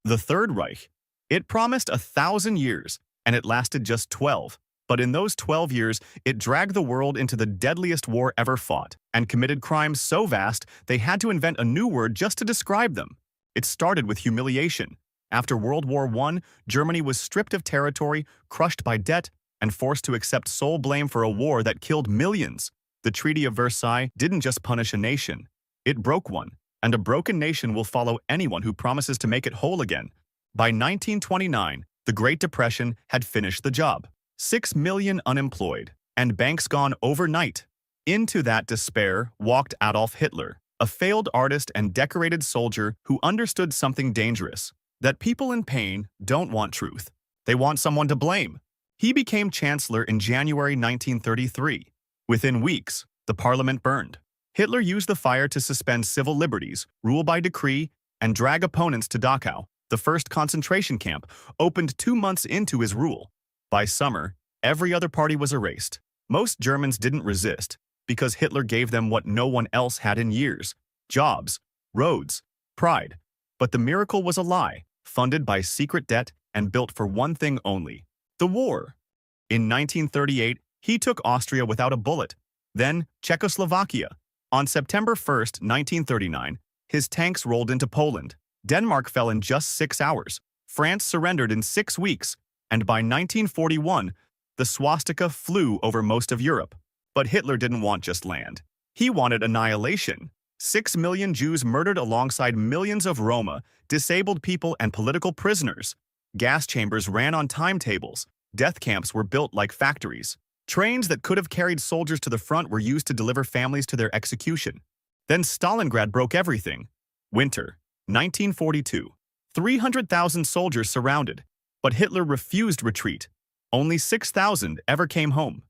The Third Reich. It promised 1,000 years, and it lasted just 12. But in those 12 years, it dragged the world into the deadliest war ever fought, and committed crimes so vast they had to invent a new word just to describe them. It started with humiliation. After World War I, Germany was stripped of territory, crushed by debt, and forced to accept sole blame for a war that killed millions. The Treaty of Versailles didn't just punish a nation, it broke one, and a broken nation will follow anyone who promises to make it whole again. By 1929, the Great Depression had finished the job. 6 million unemployed, and banks gone overnight. Into that despair walked Adolf Hitler, a failed artist and decorated soldier who understood something dangerous, that people in pain don't want truth. They want someone to blame. He became chancellor in January 1933. Within weeks, the parliament burned. Hitler used the fire to suspend civil liberties, rule by decree, and drag opponents to Dachau, the first concentration camp, opened 2 months into his rule. By summer, every other party was erased. Most Germans didn't resist, because Hitler gave them what no one else had in years: jobs, roads, pride. But the miracle was a lie, funded by secret debt and built for one thing only: the war. In 1938, he took Austria without a bullet, then Czechoslovakia. On September 1, 1939, his tanks rolled into Poland. Denmark fell in just 6 hours. France surrendered in 6 weeks, and by 1941, the swastika flew over most of Europe. But Hitler didn't want just land. He wanted annihilation. 6 million Jews murdered alongside millions of Roma, disabled people, and political prisoners. Gas chambers ran on timetables. Death camps were built like factories. Trains that could have carried soldiers to the front were used to deliver families to their execution. Then Stalingrad broke everything. Winter, 1942. 300,000 soldiers surrounded, but Hitler refused retreat. Only 6,000 ever came home.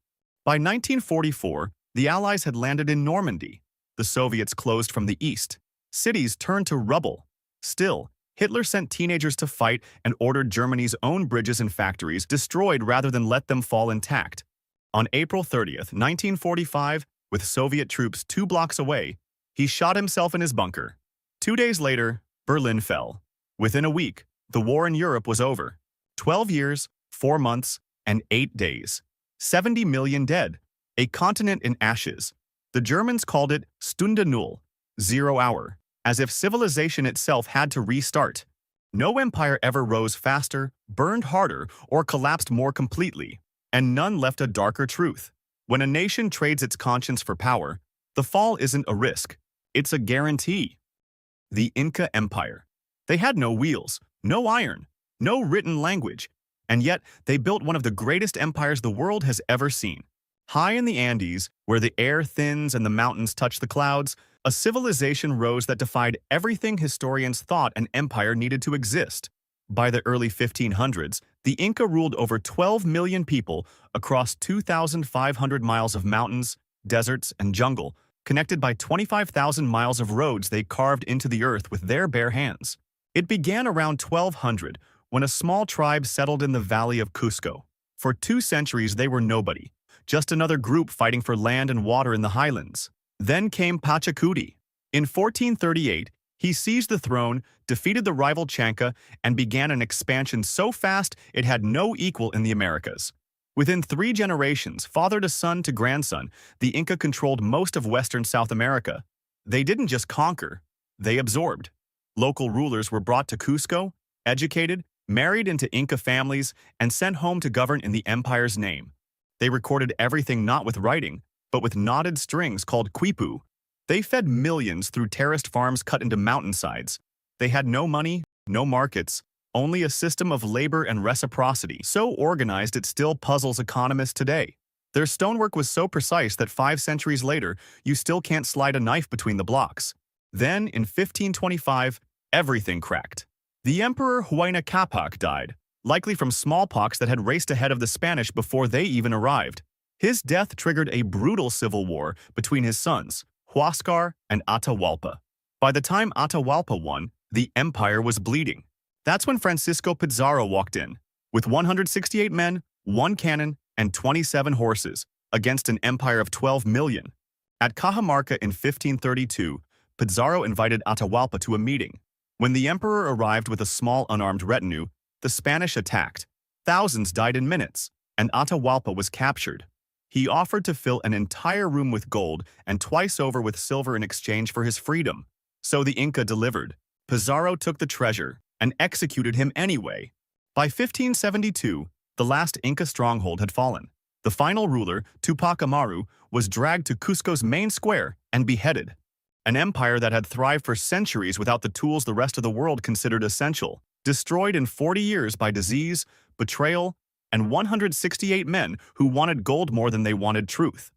By 1944, the Allies had landed in Normandy. The Soviets closed from the east. Cities turned to rubble. Still, Hitler sent teenagers to fight and ordered Germany's own bridges and factories destroyed rather than let them fall intact. On April 30th, 1945, with Soviet troops 2 blocks away, he shot himself in his bunker. 2 days later, Berlin fell. Within a week, the war in Europe was over. 12 years, 4 months, and 8 days. 70 million dead. A continent in ashes. The Germans called it Stunde Null, 0 hour, as if civilization itself had to restart. No empire ever rose faster, burned harder, or collapsed more completely, and none left a darker truth. When a nation trades its conscience for power, the fall isn't a risk, it's a guarantee. The Inca Empire. They had no wheels, no iron, no written language, and yet they built one of the greatest empires the world has ever seen. High in the Andes, where the air thins and the mountains touch the clouds, a civilization rose that defied everything historians thought an empire needed to exist. By the early 1500s, the Inca ruled over 12 million people across 2,500 miles of mountains, deserts, and jungle, connected by 25,000 miles of roads they carved into the earth with their bare hands. It began around 1200, when a small tribe settled in the valley of Cusco. For 2 centuries they were nobody, just another group fighting for land and water in the highlands. Then came Pachacuti. In 1438, he seized the throne, defeated the rival Chanca, and began an expansion so fast it had no equal in the Americas. Within 3 generations, father to son to grandson, the Inca controlled most of western South America. They didn't just conquer, they absorbed. Local rulers were brought to Cusco, educated, married into Inca families, and sent home to govern in the empire's name. They recorded everything not with writing, but with knotted strings called quipu. They fed millions through terraced farms cut into mountainsides. They had no money, no markets, only a system of labor and reciprocity, so organized it still puzzles economists today. Their stonework was so precise that 5 centuries later, you still can't slide a knife between the blocks. Then, in 1525, everything cracked. The Emperor Huayna Capac died, likely from smallpox that had raced ahead of the Spanish before they even arrived. His death triggered a brutal civil war between his sons, Huáscar and Atahualpa. By the time Atahualpa won, the empire was bleeding. That's when Francisco Pizarro walked in, with 168 men, 1 cannon, and 27 horses, against an empire of 12 million. At Cajamarca in 1532, Pizarro invited Atahualpa to a meeting. When the emperor arrived with a small unarmed retinue, the Spanish attacked. Thousands died in minutes, and Atahualpa was captured. He offered to fill an entire room with gold and twice over with silver in exchange for his freedom. So the Inca delivered. Pizarro took the treasure and executed him anyway. By 1572, the last Inca stronghold had fallen. The final ruler, Tupac Amaru, was dragged to Cusco's main square and beheaded. An empire that had thrived for centuries without the tools the rest of the world considered essential, destroyed in 40 years by disease, betrayal, and 168 men who wanted gold more than they wanted truth.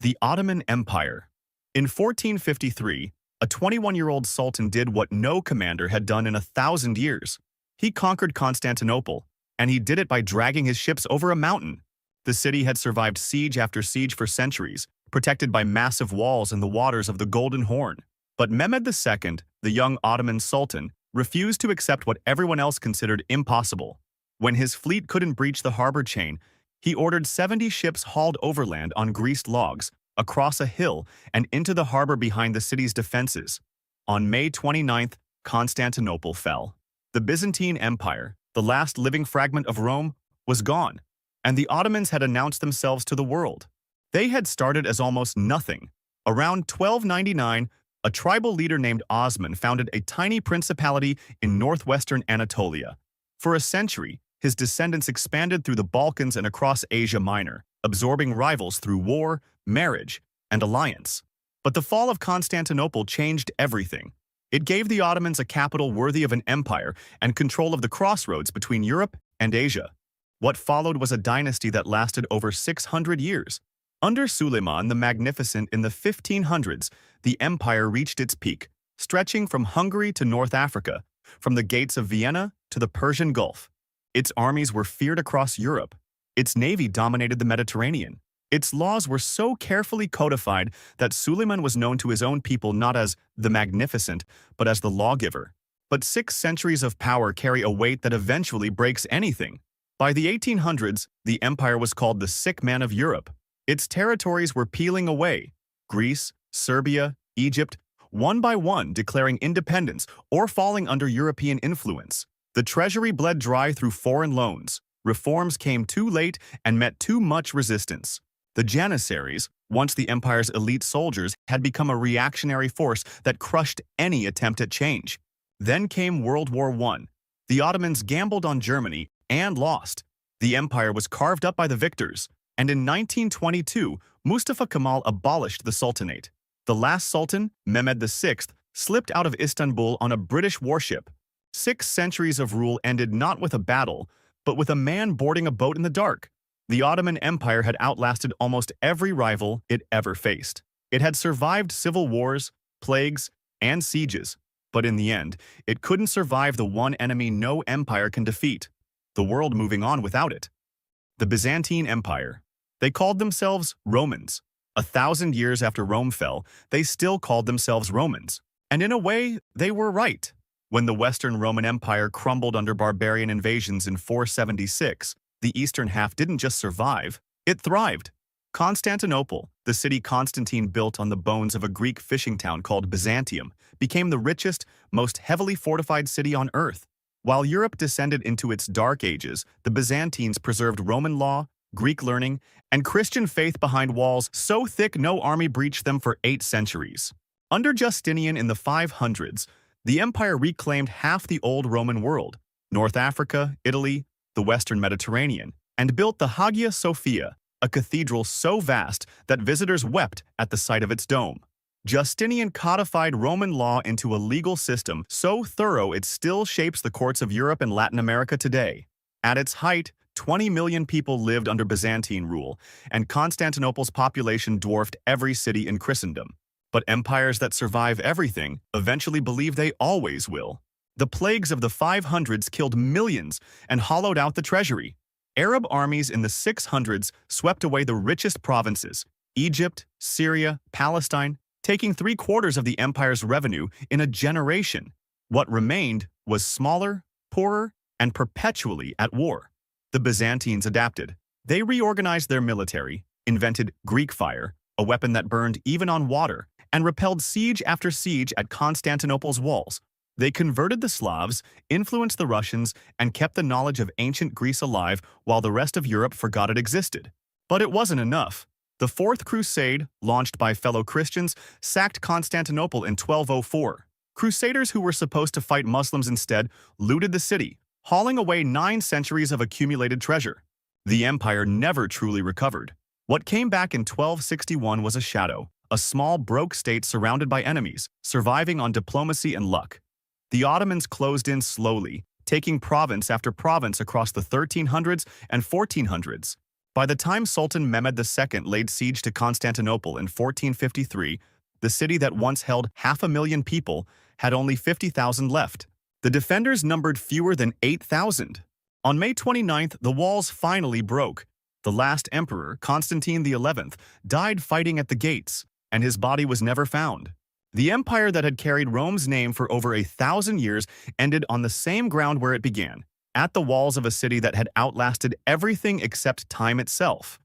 The Ottoman Empire. In 1453, a 21-year-old sultan did what no commander had done in 1,000 years. He conquered Constantinople, and he did it by dragging his ships over a mountain. The city had survived siege after siege for centuries, protected by massive walls and the waters of the Golden Horn. But Mehmed II, the young Ottoman sultan, refused to accept what everyone else considered impossible. When his fleet couldn't breach the harbor chain, he ordered 70 ships hauled overland on greased logs, across a hill, and into the harbor behind the city's defenses. On May 29th, Constantinople fell. The Byzantine Empire, the last living fragment of Rome, was gone, and the Ottomans had announced themselves to the world. They had started as almost nothing. Around 1299, a tribal leader named Osman founded a tiny principality in northwestern Anatolia. For a century, his descendants expanded through the Balkans and across Asia Minor, absorbing rivals through war, marriage, and alliance. But the fall of Constantinople changed everything. It gave the Ottomans a capital worthy of an empire and control of the crossroads between Europe and Asia. What followed was a dynasty that lasted over 600 years. Under Suleiman the Magnificent in the 1500s, the empire reached its peak, stretching from Hungary to North Africa, from the gates of Vienna to the Persian Gulf. Its armies were feared across Europe. Its navy dominated the Mediterranean. Its laws were so carefully codified that Suleiman was known to his own people not as the Magnificent, but as the lawgiver. But 6 centuries of power carry a weight that eventually breaks anything. By the 1800s, the empire was called the sick man of Europe. Its territories were peeling away. Greece, Serbia, Egypt, one by one declaring independence or falling under European influence. The treasury bled dry through foreign loans. Reforms came too late and met too much resistance. The Janissaries, once the empire's elite soldiers, had become a reactionary force that crushed any attempt at change. Then came World War I. The Ottomans gambled on Germany and lost. The empire was carved up by the victors, and in 1922, Mustafa Kemal abolished the Sultanate. The last sultan, Mehmed VI, slipped out of Istanbul on a British warship. 6 centuries of rule ended not with a battle, but with a man boarding a boat in the dark. The Ottoman Empire had outlasted almost every rival it ever faced. It had survived civil wars, plagues, and sieges, but in the end, it couldn't survive the one enemy no empire can defeat: the world moving on without it. The Byzantine Empire. They called themselves Romans. 1,000 years after Rome fell, they still called themselves Romans. And in a way, they were right. When the Western Roman Empire crumbled under barbarian invasions in 476, the eastern half didn't just survive, it thrived. Constantinople, the city Constantine built on the bones of a Greek fishing town called Byzantium, became the richest, most heavily fortified city on earth. While Europe descended into its dark ages, the Byzantines preserved Roman law, Greek learning, and Christian faith behind walls so thick no army breached them for 8 centuries. Under Justinian in the 500s, the empire reclaimed half the old Roman world, North Africa, Italy, the Western Mediterranean, and built the Hagia Sophia, a cathedral so vast that visitors wept at the sight of its dome. Justinian codified Roman law into a legal system so thorough it still shapes the courts of Europe and Latin America today. At its height, 20 million people lived under Byzantine rule, and Constantinople's population dwarfed every city in Christendom. But empires that survive everything eventually believe they always will. The plagues of the 500s killed millions and hollowed out the treasury. Arab armies in the 600s swept away the richest provinces, Egypt, Syria, Palestine, taking 3/4 of the empire's revenue in a generation. What remained was smaller, poorer, and perpetually at war. The Byzantines adapted. They reorganized their military, invented Greek fire, a weapon that burned even on water, and repelled siege after siege at Constantinople's walls. They converted the Slavs, influenced the Russians, and kept the knowledge of ancient Greece alive while the rest of Europe forgot it existed. But it wasn't enough. The Fourth Crusade, launched by fellow Christians, sacked Constantinople in 1204. Crusaders who were supposed to fight Muslims instead looted the city, hauling away 9 centuries of accumulated treasure. The empire never truly recovered. What came back in 1261 was a shadow, a small broke state surrounded by enemies, surviving on diplomacy and luck. The Ottomans closed in slowly, taking province after province across the 1300s and 1400s. By the time Sultan Mehmed II laid siege to Constantinople in 1453, the city that once held 500,000 people had only 50,000 left. The defenders numbered fewer than 8,000. On May 29th, the walls finally broke. The last emperor, Constantine XI, died fighting at the gates, and his body was never found. The empire that had carried Rome's name for over 1,000 years ended on the same ground where it began, at the walls of a city that had outlasted everything except time itself.